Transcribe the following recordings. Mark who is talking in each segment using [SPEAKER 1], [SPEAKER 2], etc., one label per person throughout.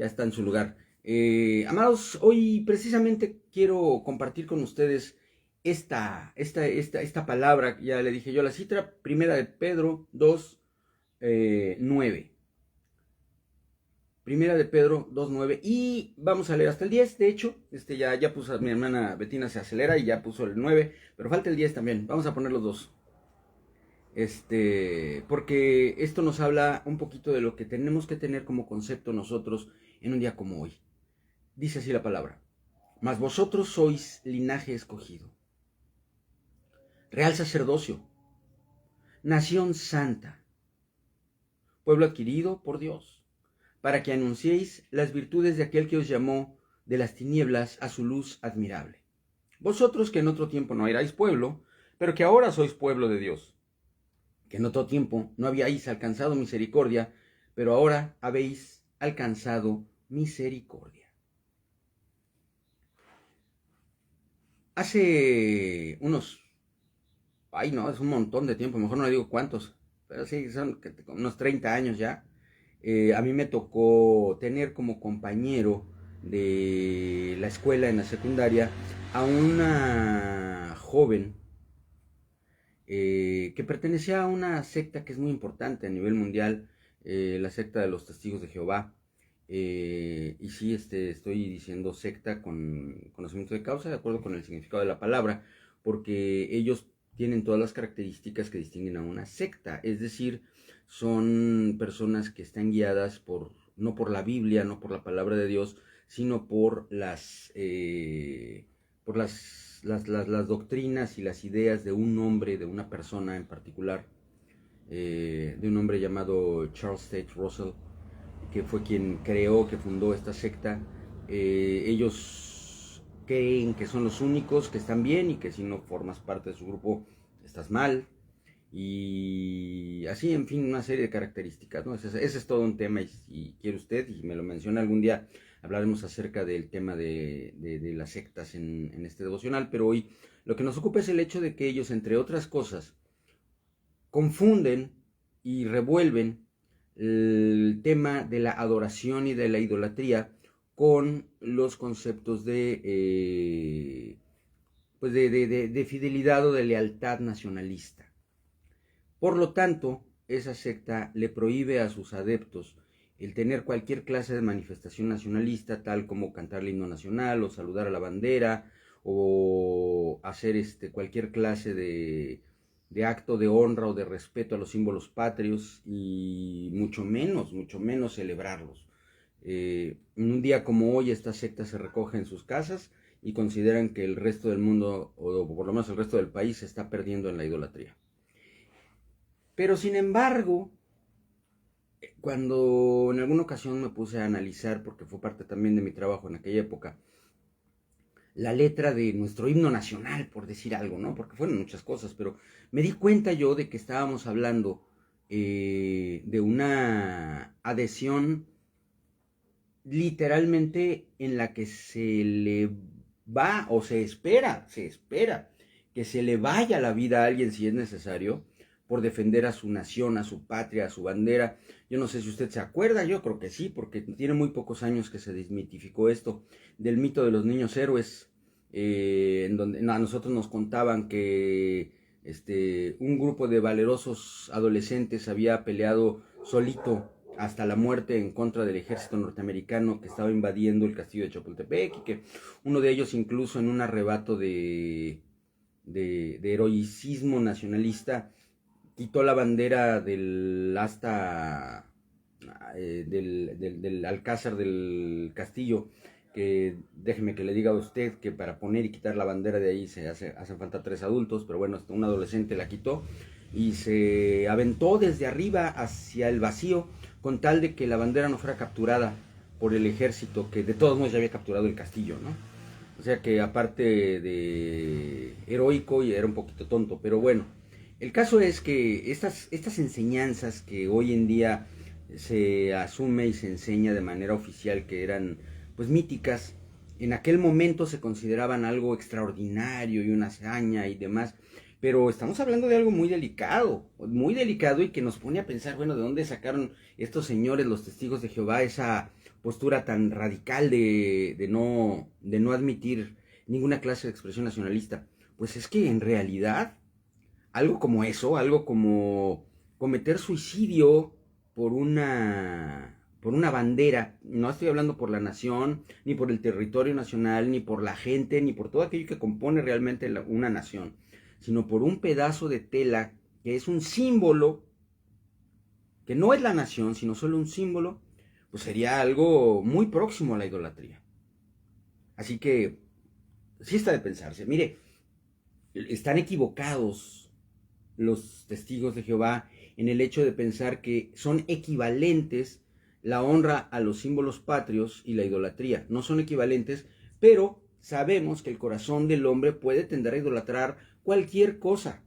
[SPEAKER 1] ya está en su lugar. Amados, hoy precisamente quiero compartir con ustedes esta palabra, ya le dije yo la cita, primera de Pedro 2, 9. Primera de Pedro 2:9 y vamos a leer hasta el 10. De hecho, ya puso, mi hermana Betina se acelera y ya puso el 9, pero falta el 10 también. Vamos a poner los dos. Porque esto nos habla un poquito de lo que tenemos que tener como concepto nosotros en un día como hoy. Dice así la palabra: mas vosotros sois linaje escogido, real sacerdocio, nación santa, pueblo adquirido por Dios, para que anunciéis las virtudes de aquel que os llamó de las tinieblas a su luz admirable. Vosotros que en otro tiempo no erais pueblo, pero que ahora sois pueblo de Dios, que en otro tiempo no habíais alcanzado misericordia, pero ahora habéis alcanzado misericordia. Hace es un montón de tiempo, mejor no le digo cuántos, pero sí, son unos 30 años ya. A mí me tocó tener como compañero de la escuela en la secundaria a una joven que pertenecía a una secta que es muy importante a nivel mundial, la secta de los Testigos de Jehová. Y sí, estoy diciendo secta con conocimiento de causa, de acuerdo con el significado de la palabra, porque ellos tienen todas las características que distinguen a una secta, es decir, son personas que están guiadas no por la Biblia, no por la palabra de Dios, sino por las doctrinas y las ideas de un hombre, de una persona en particular, de un hombre llamado Charles Tate Russell, que fue quien que fundó esta secta. Ellos creen que son los únicos que están bien y que si no formas parte de su grupo estás mal. Y así, en fin, una serie de características, ¿no? Ese es todo un tema, y si quiere usted, y me lo menciona algún día, hablaremos acerca del tema de las sectas en este devocional, pero hoy lo que nos ocupa es el hecho de que ellos, entre otras cosas, confunden y revuelven el tema de la adoración y de la idolatría con los conceptos de fidelidad o de lealtad nacionalista. Por lo tanto, esa secta le prohíbe a sus adeptos el tener cualquier clase de manifestación nacionalista, tal como cantar el himno nacional o saludar a la bandera o hacer cualquier clase de acto de honra o de respeto a los símbolos patrios, y mucho menos celebrarlos. En un día como hoy, esta secta se recoge en sus casas y consideran que el resto del mundo, o por lo menos el resto del país, se está perdiendo en la idolatría. Pero sin embargo, cuando en alguna ocasión me puse a analizar, porque fue parte también de mi trabajo en aquella época, la letra de nuestro himno nacional, por decir algo, ¿no? Porque fueron muchas cosas, pero me di cuenta yo de que estábamos hablando de una adhesión literalmente en la que se le va, o se espera que se le vaya la vida a alguien si es necesario, por defender a su nación, a su patria, a su bandera. Yo no sé si usted se acuerda, yo creo que sí, porque tiene muy pocos años que se desmitificó esto del mito de los niños héroes, en donde a nosotros nos contaban que un grupo de valerosos adolescentes había peleado solito hasta la muerte en contra del ejército norteamericano que estaba invadiendo el castillo de Chapultepec, y que uno de ellos, incluso en un arrebato de heroicismo nacionalista, quitó la bandera del del alcázar del castillo, que déjeme que le diga a usted que para poner y quitar la bandera de ahí hacen falta 3 adultos, pero bueno, un adolescente la quitó y se aventó desde arriba hacia el vacío con tal de que la bandera no fuera capturada por el ejército, que de todos modos ya había capturado el castillo, ¿no? O sea que aparte de heroico, y era un poquito tonto, pero bueno. El caso es que estas enseñanzas que hoy en día se asume y se enseña de manera oficial, que eran pues míticas, en aquel momento se consideraban algo extraordinario y una hazaña y demás. Pero estamos hablando de algo muy delicado, y que nos pone a pensar, bueno, ¿de dónde sacaron estos señores, los testigos de Jehová, esa postura tan radical de no admitir ninguna clase de expresión nacionalista? Pues es que en realidad algo como eso, algo como cometer suicidio por una bandera, no estoy hablando por la nación, ni por el territorio nacional, ni por la gente, ni por todo aquello que compone realmente una nación, sino por un pedazo de tela que es un símbolo, que no es la nación, sino solo un símbolo, pues sería algo muy próximo a la idolatría. Así que sí está de pensarse. Mire, están equivocados los testigos de Jehová en el hecho de pensar que son equivalentes la honra a los símbolos patrios y la idolatría. No son equivalentes, pero sabemos que el corazón del hombre puede tender a idolatrar cualquier cosa.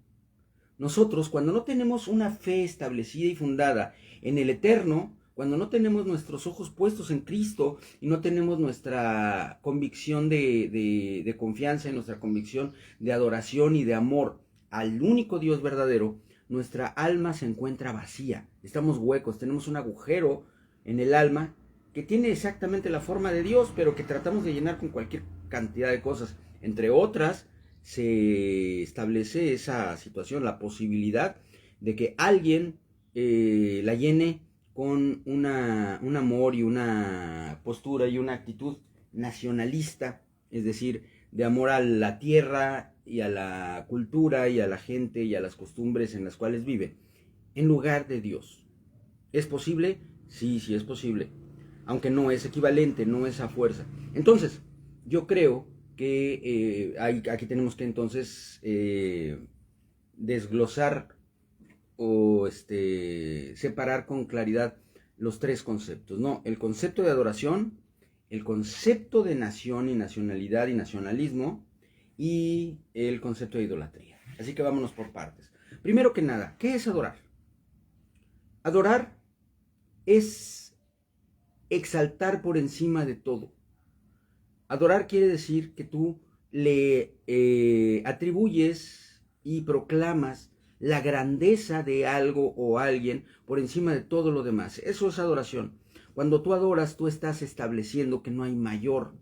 [SPEAKER 1] Nosotros, cuando no tenemos una fe establecida y fundada en el eterno, cuando no tenemos nuestros ojos puestos en Cristo y no tenemos nuestra convicción de confianza y nuestra convicción de adoración y de amor al único Dios verdadero, nuestra alma se encuentra vacía. Estamos huecos, tenemos un agujero en el alma que tiene exactamente la forma de Dios, pero que tratamos de llenar con cualquier cantidad de cosas. Entre otras, se establece esa situación, la posibilidad de que alguien la llene con un amor y una postura y una actitud nacionalista, es decir, de amor a la tierra y a la cultura y a la gente y a las costumbres en las cuales vive, en lugar de Dios. ¿Es posible? Sí, sí es posible, aunque no es equivalente, no es a fuerza. Entonces, yo creo que aquí tenemos que entonces desglosar o separar con claridad los tres conceptos, ¿no? El concepto de adoración, el concepto de nación y nacionalidad y nacionalismo y el concepto de idolatría. Así que vámonos por partes. Primero que nada, ¿qué es adorar? Adorar es exaltar por encima de todo. Adorar quiere decir que tú le atribuyes y proclamas la grandeza de algo o alguien por encima de todo lo demás. Eso es adoración. Cuando tú adoras, tú estás estableciendo que no hay mayor,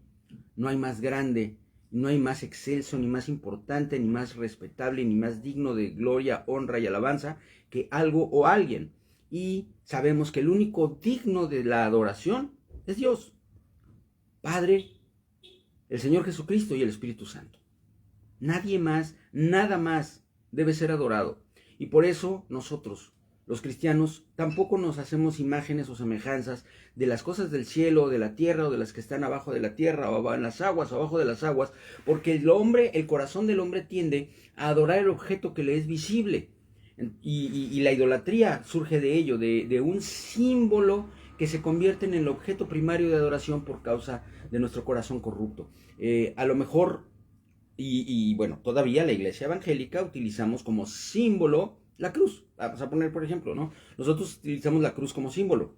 [SPEAKER 1] no hay más grande, no hay más excelso, ni más importante, ni más respetable, ni más digno de gloria, honra y alabanza que algo o alguien. Y sabemos que el único digno de la adoración es Dios, Padre, el Señor Jesucristo y el Espíritu Santo. Nadie más, nada más debe ser adorado. Y por eso nosotros, los cristianos, tampoco nos hacemos imágenes o semejanzas de las cosas del cielo, de la tierra, o de las que están abajo de la tierra, o en las aguas, o abajo de las aguas, porque el corazón del hombre tiende a adorar el objeto que le es visible. Y la idolatría surge de ello, de un símbolo que se convierte en el objeto primario de adoración por causa de nuestro corazón corrupto. A lo mejor, bueno, todavía la iglesia evangélica utilizamos como símbolo la cruz. Vamos a poner, por ejemplo, ¿no? Nosotros utilizamos la cruz como símbolo.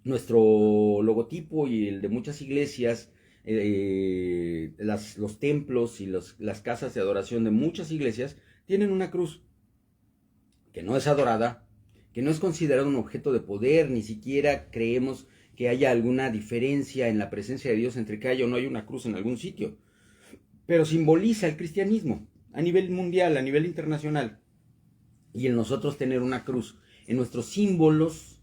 [SPEAKER 1] Nuestro logotipo y el de muchas iglesias, los templos y las casas de adoración de muchas iglesias tienen una cruz que no es adorada, que no es considerado un objeto de poder, ni siquiera creemos que haya alguna diferencia en la presencia de Dios entre que haya o no haya una cruz en algún sitio, pero simboliza el cristianismo a nivel mundial, a nivel internacional, y el nosotros tener una cruz en nuestros símbolos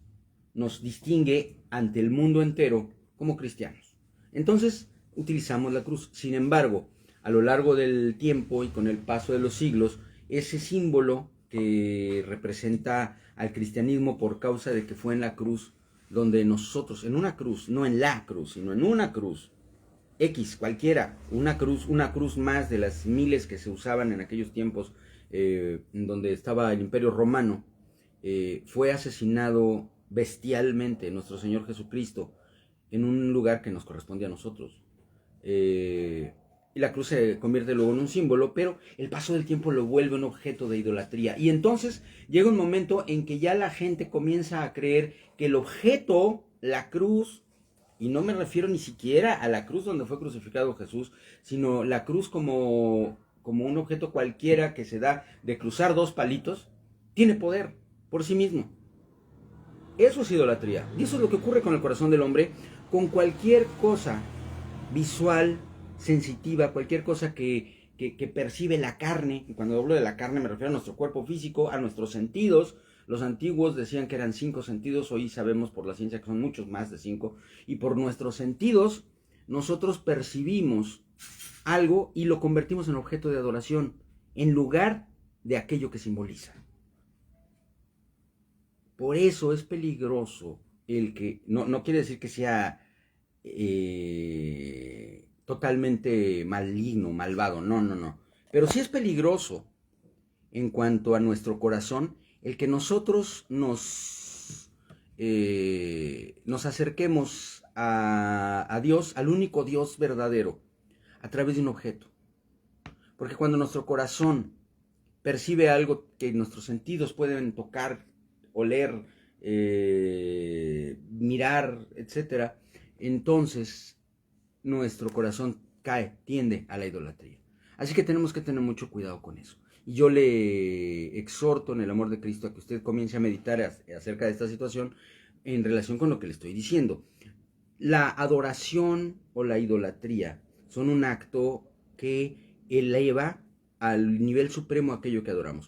[SPEAKER 1] nos distingue ante el mundo entero como cristianos. Entonces utilizamos la cruz. Sin embargo, a lo largo del tiempo y con el paso de los siglos, ese símbolo que representa al cristianismo por causa de que fue en la cruz donde nosotros, en una cruz, no en la cruz, sino en una cruz, X, cualquiera, una cruz más de las miles que se usaban en aquellos tiempos, donde estaba el Imperio Romano, fue asesinado bestialmente nuestro Señor Jesucristo en un lugar que nos corresponde a nosotros. Y la cruz se convierte luego en un símbolo, pero el paso del tiempo lo vuelve un objeto de idolatría. Y entonces llega un momento en que ya la gente comienza a creer que el objeto, la cruz, y no me refiero ni siquiera a la cruz donde fue crucificado Jesús, sino la cruz como un objeto cualquiera que se da de cruzar dos palitos, tiene poder por sí mismo. Eso es idolatría. Y eso es lo que ocurre con el corazón del hombre con cualquier cosa visual, sensitiva, cualquier cosa que percibe la carne. Y cuando hablo de la carne me refiero a nuestro cuerpo físico, a nuestros sentidos. Los antiguos decían que eran 5 sentidos, hoy sabemos por la ciencia que son muchos más de 5. Y por nuestros sentidos nosotros percibimos algo y lo convertimos en objeto de adoración, en lugar de aquello que simboliza. Por eso es peligroso el que, no quiere decir que sea totalmente maligno, malvado, no. Pero sí es peligroso en cuanto a nuestro corazón el que nosotros nos acerquemos a Dios, al único Dios verdadero, a través de un objeto. Porque cuando nuestro corazón percibe algo que nuestros sentidos pueden tocar, oler, mirar, etc., entonces nuestro corazón tiende a la idolatría. Así que tenemos que tener mucho cuidado con eso. Y yo le exhorto en el amor de Cristo a que usted comience a meditar acerca de esta situación en relación con lo que le estoy diciendo. La adoración o la idolatría son un acto que eleva al nivel supremo aquello que adoramos.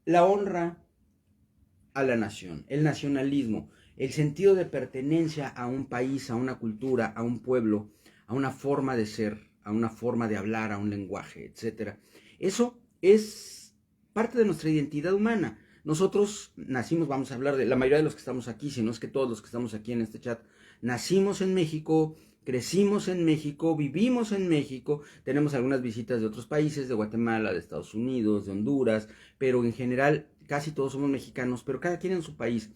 [SPEAKER 1] La honra a la nación, el nacionalismo, el sentido de pertenencia a un país, a una cultura, a un pueblo, a una forma de ser, a una forma de hablar, a un lenguaje, etc. Eso es parte de nuestra identidad humana. Nosotros nacimos, vamos a hablar de la mayoría de los que estamos aquí, si no es que todos los que estamos aquí en este chat, nacimos en México, crecimos en México, vivimos en México, tenemos algunas visitas de otros países, de Guatemala, de Estados Unidos, de Honduras, pero en general casi todos somos mexicanos, pero cada quien en su país.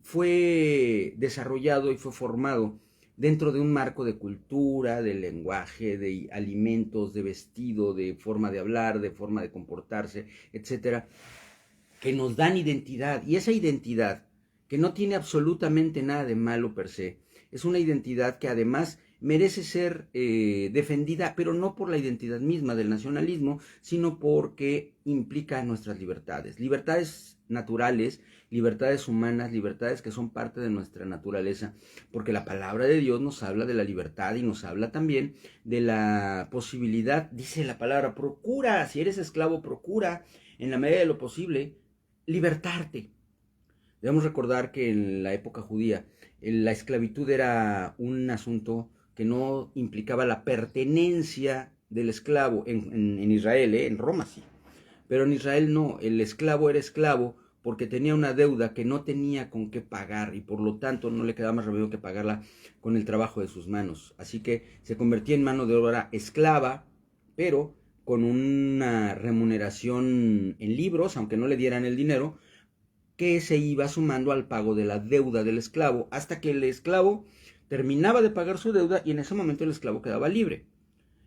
[SPEAKER 1] Fue desarrollado y fue formado dentro de un marco de cultura, de lenguaje, de alimentos, de vestido, de forma de hablar, de forma de comportarse, etcétera, que nos dan identidad. Y esa identidad, que no tiene absolutamente nada de malo per se, es una identidad que además merece ser defendida, pero no por la identidad misma del nacionalismo, sino porque implica nuestras libertades. Libertades naturales, libertades humanas, libertades que son parte de nuestra naturaleza, porque la palabra de Dios nos habla de la libertad y nos habla también de la posibilidad, dice la palabra, procura, si eres esclavo, procura en la medida de lo posible libertarte. Debemos recordar que en la época judía la esclavitud era un asunto que no implicaba la pertenencia del esclavo en Israel, en Roma sí, pero en Israel no, el esclavo era esclavo porque tenía una deuda que no tenía con qué pagar y por lo tanto no le quedaba más remedio que pagarla con el trabajo de sus manos. Así que se convertía en mano de obra esclava, pero con una remuneración en libros, aunque no le dieran el dinero, que se iba sumando al pago de la deuda del esclavo, hasta que el esclavo terminaba de pagar su deuda y en ese momento el esclavo quedaba libre.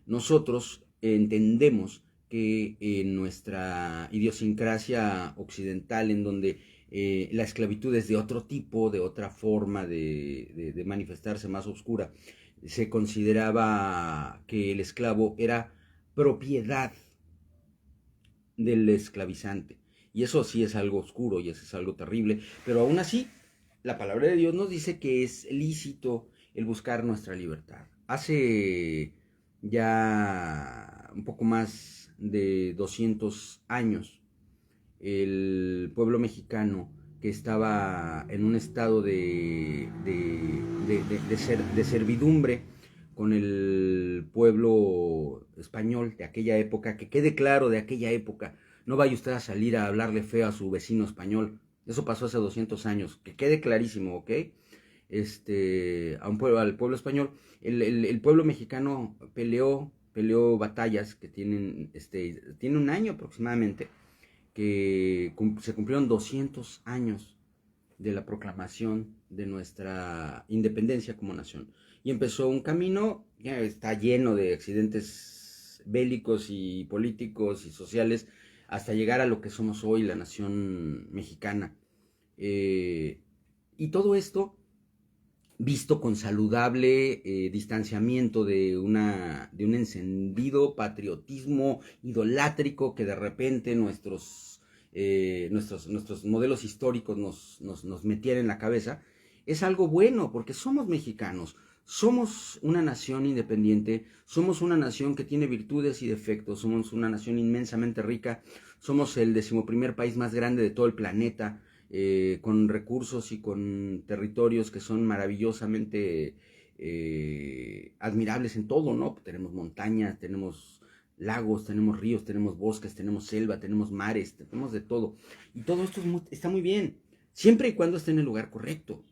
[SPEAKER 1] Nosotros entendemos que en nuestra idiosincrasia occidental, en donde la esclavitud es de otro tipo, de otra forma de manifestarse más oscura, se consideraba que el esclavo era propiedad del esclavizante. Y eso sí es algo oscuro y eso es algo terrible, pero aún así la palabra de Dios nos dice que es lícito el buscar nuestra libertad. Hace ya un poco más de 200 años, el pueblo mexicano que estaba en un estado de servidumbre con el pueblo español de aquella época, que quede claro de aquella época, no vaya usted a salir a hablarle feo a su vecino español, eso pasó hace 200 años, que quede clarísimo, ¿ok? Al pueblo español, el pueblo mexicano peleó batallas que tiene un año aproximadamente, que se cumplieron 200 años de la proclamación de nuestra independencia como nación. Y empezó un camino que está lleno de accidentes bélicos y políticos y sociales hasta llegar a lo que somos hoy, la nación mexicana. Y todo esto visto con saludable distanciamiento de un encendido patriotismo idolátrico que de repente nuestros modelos históricos nos metían en la cabeza. es algo bueno porque somos mexicanos, somos una nación independiente, somos una nación que tiene virtudes y defectos, somos una nación inmensamente rica, somos el 11º país más grande de todo el planeta, con recursos y con territorios que son maravillosamente admirables en todo, ¿no? Tenemos montañas, tenemos lagos, tenemos ríos, tenemos bosques, tenemos selva, tenemos mares, tenemos de todo. Y todo esto está muy bien, siempre y cuando esté en el lugar correcto.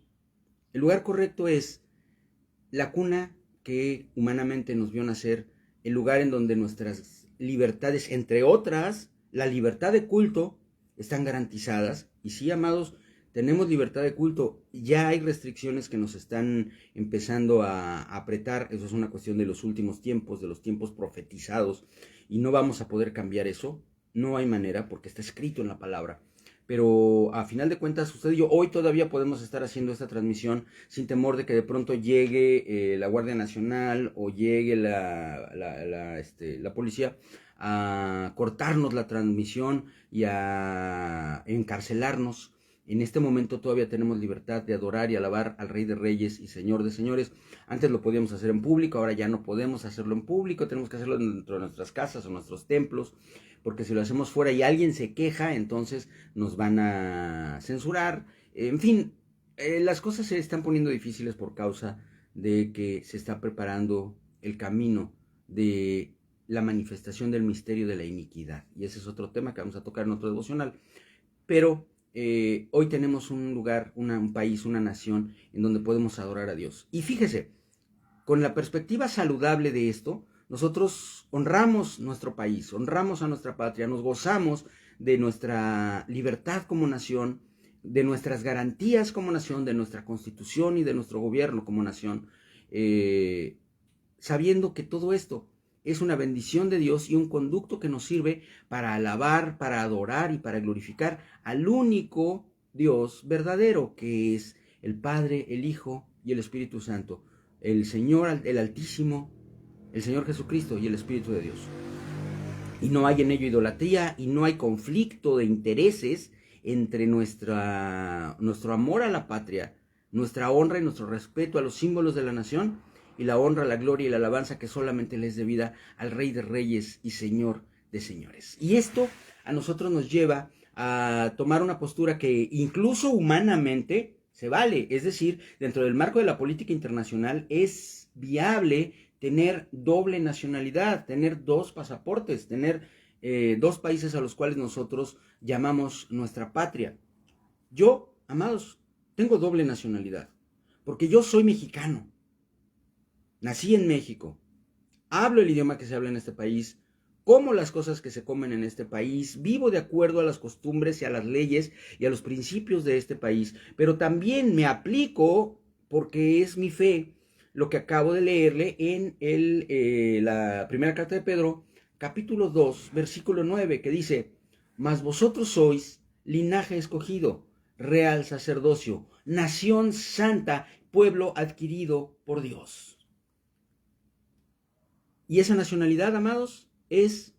[SPEAKER 1] El lugar correcto es la cuna que humanamente nos vio nacer, el lugar en donde nuestras libertades, entre otras, la libertad de culto, están garantizadas. Y sí, amados, tenemos libertad de culto. Ya hay restricciones que nos están empezando a apretar. Eso es una cuestión de los últimos tiempos, de los tiempos profetizados. Y no vamos a poder cambiar eso. No hay manera, porque está escrito en la palabra. Pero a final de cuentas, usted y yo hoy todavía podemos estar haciendo esta transmisión sin temor de que de pronto llegue la Guardia Nacional o llegue la policía a cortarnos la transmisión y a encarcelarnos. En este momento todavía tenemos libertad de adorar y alabar al Rey de Reyes y Señor de Señores. Antes lo podíamos hacer en público, ahora ya no podemos hacerlo en público, tenemos que hacerlo dentro de nuestras casas o nuestros templos, porque si lo hacemos fuera y alguien se queja, entonces nos van a censurar. En fin, las cosas se están poniendo difíciles por causa de que se está preparando el camino de la manifestación del misterio de la iniquidad. Y ese es otro tema que vamos a tocar en otro devocional. Pero hoy tenemos un lugar, un país, una nación en donde podemos adorar a Dios. Y fíjese, con la perspectiva saludable de esto, nosotros honramos nuestro país, honramos a nuestra patria, nos gozamos de nuestra libertad como nación, de nuestras garantías como nación, de nuestra constitución y de nuestro gobierno como nación, sabiendo que todo esto es una bendición de Dios y un conducto que nos sirve para alabar, para adorar y para glorificar al único Dios verdadero, que es el Padre, el Hijo y el Espíritu Santo, el Señor, el Altísimo, el Señor Jesucristo y el Espíritu de Dios. Y no hay en ello idolatría y no hay conflicto de intereses entre nuestro amor a la patria, nuestra honra y nuestro respeto a los símbolos de la nación, y la honra, la gloria y la alabanza que solamente le es debida al Rey de Reyes y Señor de Señores. Y esto a nosotros nos lleva a tomar una postura que incluso humanamente se vale, es decir, dentro del marco de la política internacional es viable tener doble nacionalidad, tener dos pasaportes, tener dos países a los cuales nosotros llamamos nuestra patria. Yo, amados, tengo doble nacionalidad, porque yo soy mexicano. Nací en México, hablo el idioma que se habla en este país, como las cosas que se comen en este país, vivo de acuerdo a las costumbres y a las leyes y a los principios de este país, pero también me aplico, porque es mi fe, lo que acabo de leerle en la primera carta de Pedro, capítulo 2, versículo 9, que dice: mas vosotros sois linaje escogido, real sacerdocio, nación santa, pueblo adquirido por Dios. Y esa nacionalidad, amados, es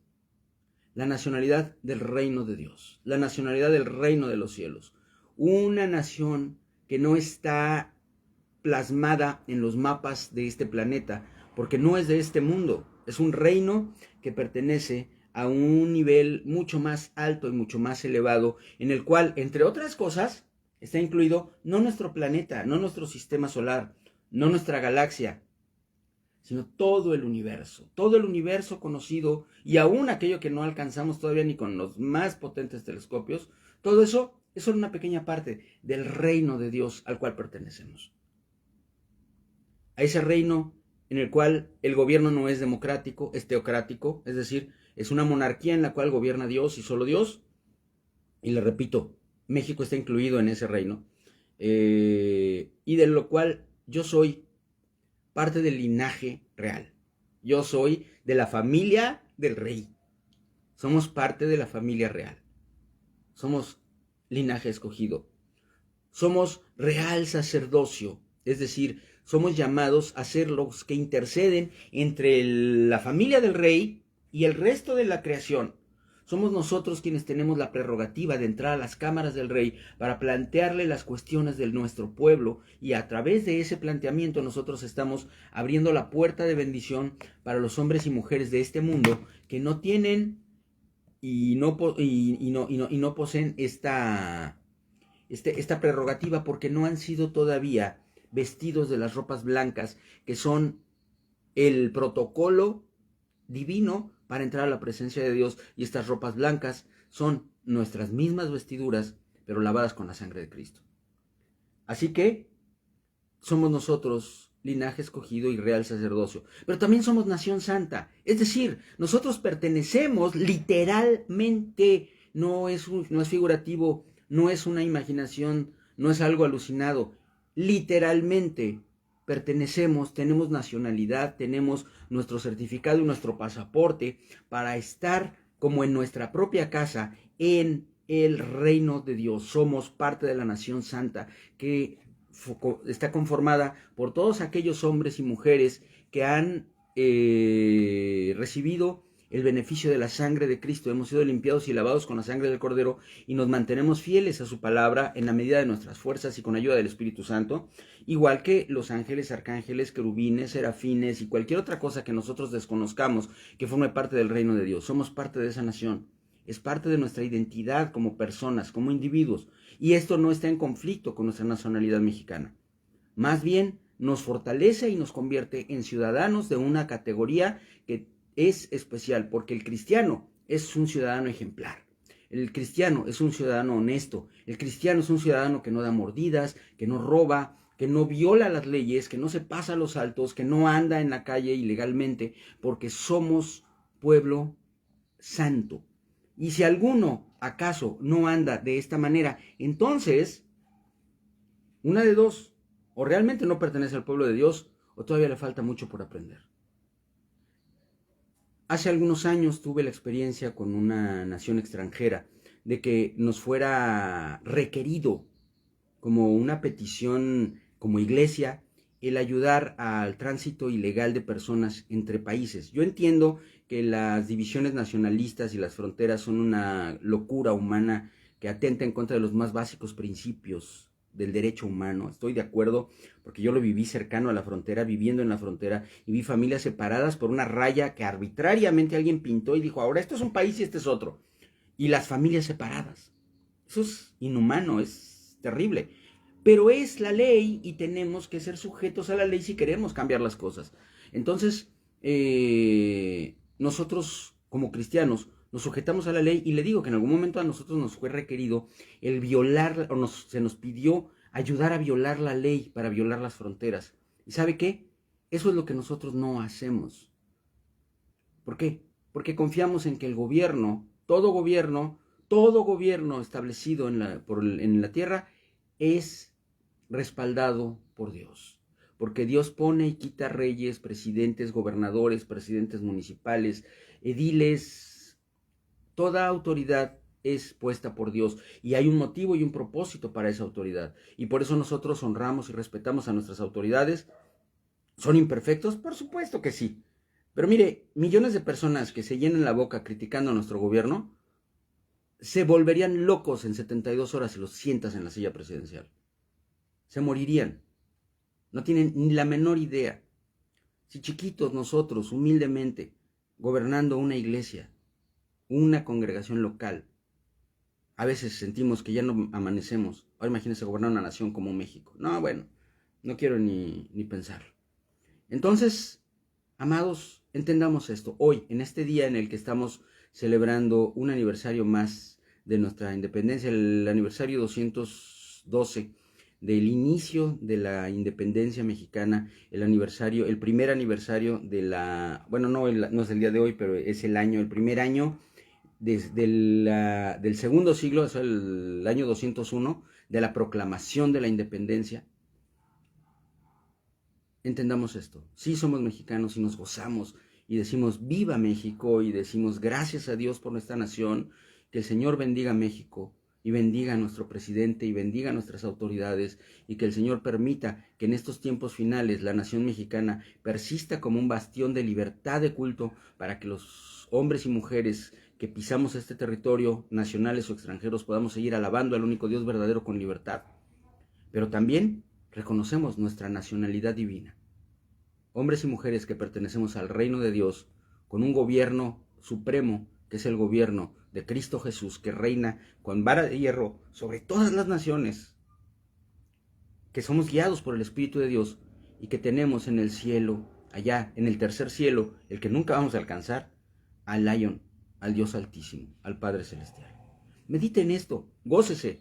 [SPEAKER 1] la nacionalidad del reino de Dios, la nacionalidad del reino de los cielos. Una nación que no está plasmada en los mapas de este planeta, porque no es de este mundo. Es un reino que pertenece a un nivel mucho más alto y mucho más elevado, en el cual, entre otras cosas, está incluido no nuestro planeta, no nuestro sistema solar, no nuestra galaxia, sino todo el universo conocido, y aún aquello que no alcanzamos todavía ni con los más potentes telescopios. Todo eso es solo una pequeña parte del reino de Dios al cual pertenecemos. A ese reino en el cual el gobierno no es democrático, es teocrático, es decir, es una monarquía en la cual gobierna Dios y solo Dios. Y le repito, México está incluido en ese reino, y de lo cual yo soy parte del linaje real. Yo soy de la familia del rey. Somos parte de la familia real. Somos linaje escogido. Somos real sacerdocio, es decir, somos llamados a ser los que interceden entre la familia del rey y el resto de la creación. Somos nosotros quienes tenemos la prerrogativa de entrar a las cámaras del rey para plantearle las cuestiones de nuestro pueblo, y a través de ese planteamiento nosotros estamos abriendo la puerta de bendición para los hombres y mujeres de este mundo que no tienen y no poseen esta prerrogativa, porque no han sido todavía vestidos de las ropas blancas, que son el protocolo divino para entrar a la presencia de Dios. Y estas ropas blancas son nuestras mismas vestiduras, pero lavadas con la sangre de Cristo. Así que somos nosotros linaje escogido y real sacerdocio, pero también somos nación santa. Es decir, nosotros pertenecemos literalmente, no es figurativo, no es una imaginación, no es algo alucinado. Literalmente pertenecemos, tenemos nacionalidad, tenemos nuestro certificado y nuestro pasaporte para estar como en nuestra propia casa en el reino de Dios. Somos parte de la nación santa, que está conformada por todos aquellos hombres y mujeres que han recibido el beneficio de la sangre de Cristo. Hemos sido limpiados y lavados con la sangre del Cordero, y nos mantenemos fieles a su palabra en la medida de nuestras fuerzas y con ayuda del Espíritu Santo, igual que los ángeles, arcángeles, querubines, serafines y cualquier otra cosa que nosotros desconozcamos que forme parte del reino de Dios. Somos parte de esa nación. Es parte de nuestra identidad como personas, como individuos, y esto no está en conflicto con nuestra nacionalidad mexicana. Más bien nos fortalece y nos convierte en ciudadanos de una categoría que es especial, porque el cristiano es un ciudadano ejemplar. El cristiano es un ciudadano honesto. El cristiano es un ciudadano que no da mordidas, que no roba, que no viola las leyes, que no se pasa a los altos, que no anda en la calle ilegalmente, porque somos pueblo santo. Y si alguno acaso no anda de esta manera, entonces, una de dos: o realmente no pertenece al pueblo de Dios, o todavía le falta mucho por aprender. Hace algunos años tuve la experiencia con una nación extranjera de que nos fuera requerido como una petición como iglesia el ayudar al tránsito ilegal de personas entre países. Yo entiendo que las divisiones nacionalistas y las fronteras son una locura humana que atenta en contra de los más básicos principios del derecho humano. Estoy de acuerdo, porque yo lo viví cercano a la frontera, viviendo en la frontera, y vi familias separadas por una raya que arbitrariamente alguien pintó y dijo: ahora esto es un país y este es otro. Y las familias separadas. Eso es inhumano, es terrible. Pero es la ley y tenemos que ser sujetos a la ley si queremos cambiar las cosas. Entonces, nosotros como cristianos nos sujetamos a la ley, y le digo que en algún momento a nosotros nos fue requerido el violar, o se nos pidió ayudar a violar la ley para violar las fronteras. ¿Y sabe qué? Eso es lo que nosotros no hacemos. ¿Por qué? Porque confiamos en que el gobierno, todo gobierno establecido en la tierra es respaldado por Dios. Porque Dios pone y quita reyes, presidentes, gobernadores, presidentes municipales, ediles. Toda autoridad es puesta por Dios, y hay un motivo y un propósito para esa autoridad. Y por eso nosotros honramos y respetamos a nuestras autoridades. ¿Son imperfectos? Por supuesto que sí. Pero mire, millones de personas que se llenan la boca criticando a nuestro gobierno se volverían locos en 72 horas si los sientas en la silla presidencial. Se morirían. No tienen ni la menor idea. Si chiquitos nosotros, humildemente, gobernando una iglesia, una congregación local, a veces sentimos que ya no amanecemos. Ahora imagínense gobernar una nación como México. No, bueno, no quiero ni pensarlo. Entonces, amados, entendamos esto. Hoy, en este día en el que estamos celebrando un aniversario más de nuestra independencia, el aniversario 212 del inicio de la independencia mexicana, el primer aniversario de la, bueno, no es el día de hoy, pero es el primer año desde del segundo siglo, es el año 201, de la proclamación de la independencia. Entendamos esto: sí somos mexicanos y nos gozamos y decimos viva México, y decimos gracias a Dios por nuestra nación, que el Señor bendiga México y bendiga a nuestro presidente y bendiga a nuestras autoridades, y que el Señor permita que en estos tiempos finales la nación mexicana persista como un bastión de libertad de culto, para que los hombres y mujeres que pisamos este territorio, nacionales o extranjeros, podamos seguir alabando al único Dios verdadero con libertad. Pero también reconocemos nuestra nacionalidad divina. Hombres y mujeres que pertenecemos al reino de Dios, con un gobierno supremo, que es el gobierno de Cristo Jesús, que reina con vara de hierro sobre todas las naciones, que somos guiados por el Espíritu de Dios y que tenemos en el cielo, allá en el tercer cielo, el que nunca vamos a alcanzar, al Lion, al Dios Altísimo, al Padre Celestial. Medite en esto, gócese,